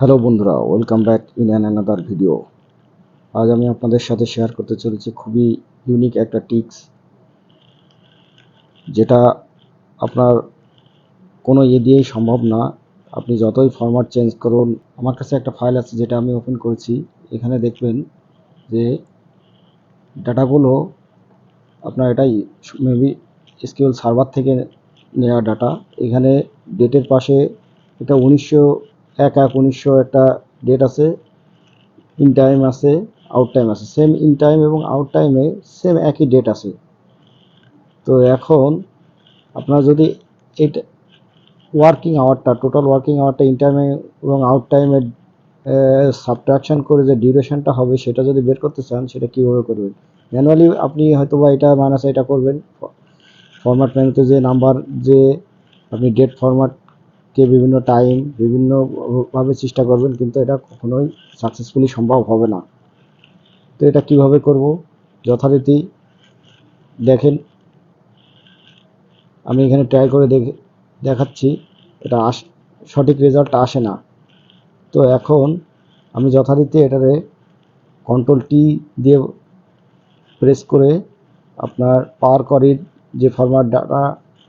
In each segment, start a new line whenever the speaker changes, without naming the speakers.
Hello বন্ধুরা, welcome back in another video. আজ আমি আপনাদের সাথে শেয়ার করতে চলেছি খুবই ইউনিক একটা টিপস, যেটা আপনার কোনো দিয়েই সম্ভব না। আপনি যতই ফরম্যাট চেঞ্জ করুন, আমার কাছে একটা ফাইল আছে যেটা আমি ওপেন করেছি। এখানে দেখবেন যে ডাটাগুলো আপনার এটাই মেবি এসকিউএল সার্ভার থেকে নেওয়া ডাটা। এখানে ডেটের পাশে এটা 19/1/1900 একটা ডেট আছে, ইন টাইম আছে, আউট টাইম আছে। সেম ইন টাইম এবং আউট টাইমে সেম একই ডেট আছে। তো এখন আপনারা যদি এটা ওয়ার্কিং আওয়ারটা, টোটাল ওয়ার্কিং আওয়ারটা ইন টাইমে এবং আউট টাইমের সাবট্রাকশন করে যে ডিউরেশনটা হবে সেটা যদি বের করতে চান, সেটা কীভাবে করবেন? ম্যানুয়ালি আপনি হয়তো বা এটা মাইনাস এটা করবেন, ফরম্যাট মেনুতে যে নাম্বার, যে আপনি ডেট ফরম্যাটকে বিভিন্ন টাইম বিভিন্নভাবে চেষ্টা করবেন, কিন্তু এটা কখনোই সাকসেসফুলি সম্ভব হবে না। তো এটা কিভাবে করব যথারীতি দেখেন, আমি এখানে ট্রাই করে দেখাচ্ছি। এটা সঠিক রেজাল্ট আসে না। তো এখন আমি যথারীতি এটারে কন্ট্রোল-T দিয়ে প্রেস করে আপনার পাওয়ার কোয়ারির যে format data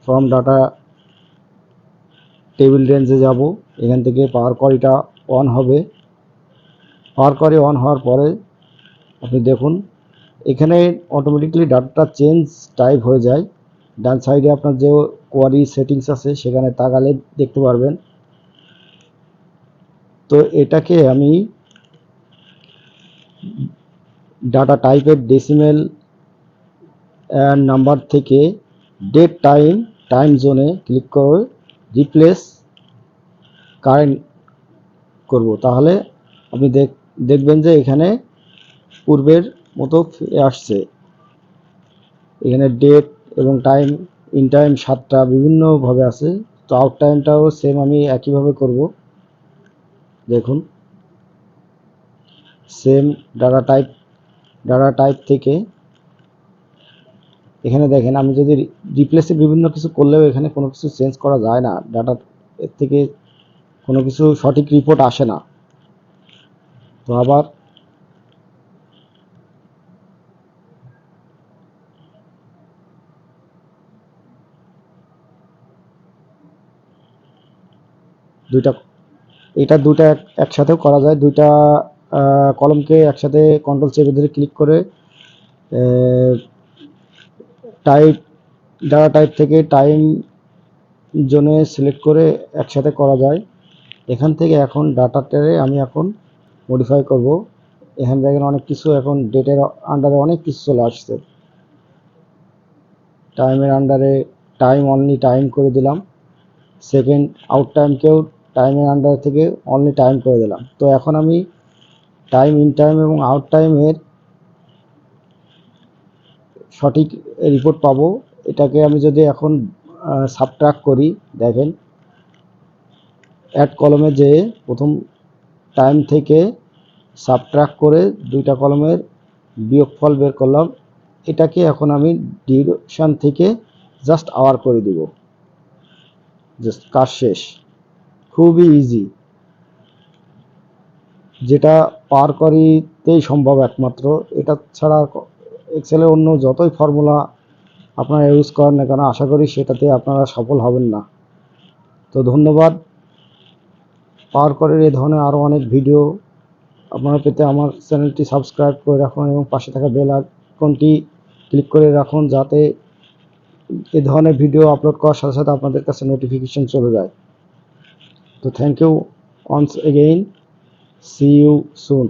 from data table রেঞ্জে যাব। এখান থেকে পাওয়ার কোয়ারিটা অন হবে। পাওয়ার কোয়ারি অন হওয়ার পরে আপনি দেখুন এখানে অটোমেটিক্যালি ডাটাটা চেঞ্জ টাইপ হয়ে যায়। ডান সাইডে আপনার যে কোয়ারি সেটিংস আছে সেখানে তাকালে দেখতে পারবেন। তো এটাকে আমি ডাটা টাইপের ডেসিমেল নাম্বার থেকে ডেট টাইম জোনে ক্লিক করে রিপ্লেস কারেন্ট করব। তাহলে আপনি দেখবেন যে এখানে পূর্বের মতো ফিরে আসছে। এখানে ডেট এবং টাইম, ইন টাইম 7টা বিভিন্নভাবে আছে। তো আউট টাইমটাও সেম আমি একইভাবে করব। দেখুন সেম ডাটা টাইপ থেকে এখানে দেখেন, আমি যদি রিপ্লেসে বিভিন্ন কিছু করলেও এখানে কোনো কিছু চেঞ্জ করা যায় না। ডাটা এর থেকে কোনো কিছু সঠিক রিপোর্ট আসে না। তো আবার দুইটা একসাথেও করা যায়। দুইটা কলমকে একসাথে কন্ট্রোল চেপে ধরে ক্লিক করে টাইপ ডাটা টাইপ থেকে টাইম জোনে সিলেক্ট করে একসাথে করা যায়। এখান থেকে এখন ডাটাটারে আমি এখন মডিফাই করব। এখানে দেখেন অনেক কিছু, এখন ডেটের আন্ডারে অনেক কিছু চলে আসছে। টাইমের আন্ডারে টাইম অনলি টাইম করে দিলাম। সেকেন্ড আউট টাইমকেও টাইমের আন্ডার থেকে অনলি টাইম করে দিলাম। তো এখন আমি টাইম, ইন টাইম এবং আউট টাইমের সঠিক রিপোর্ট পাবো। এটাকে আমি যদি এখন সাবট্রাক্ট করি, দেখেন অ্যাড কলমে যে প্রথম টাইম থেকে সাবট্রাক্ট করে দুইটা কলমের বিয়োগফল বের করলাম। এটাকে এখন আমি ডিউরেশন থেকে জাস্ট আওয়ার করে দিব। জাস্ট কাজ শেষ। খুবই ইজি, যেটা পার করিতেই সম্ভব একমাত্র। এটা ছাড়া এক্সেলের অন্য যতই ফর্মুলা আপনারা ইউজ করেন না কেন, আশা করি সেটাতে আপনারা সফল হবেন না। তো ধন্যবাদ। পাওয়ার কোয়ারির এই ধরনের আরও অনেক ভিডিও আপনারা পেতে আমার চ্যানেলটি সাবস্ক্রাইব করে রাখুন এবং পাশে থাকা বেল আইকনটি ক্লিক করে রাখুন, যাতে এই ধরনের ভিডিও আপলোড করার সাথে সাথে আপনাদের কাছে নোটিফিকেশন চলে যায়। তো thank you once again. See you soon.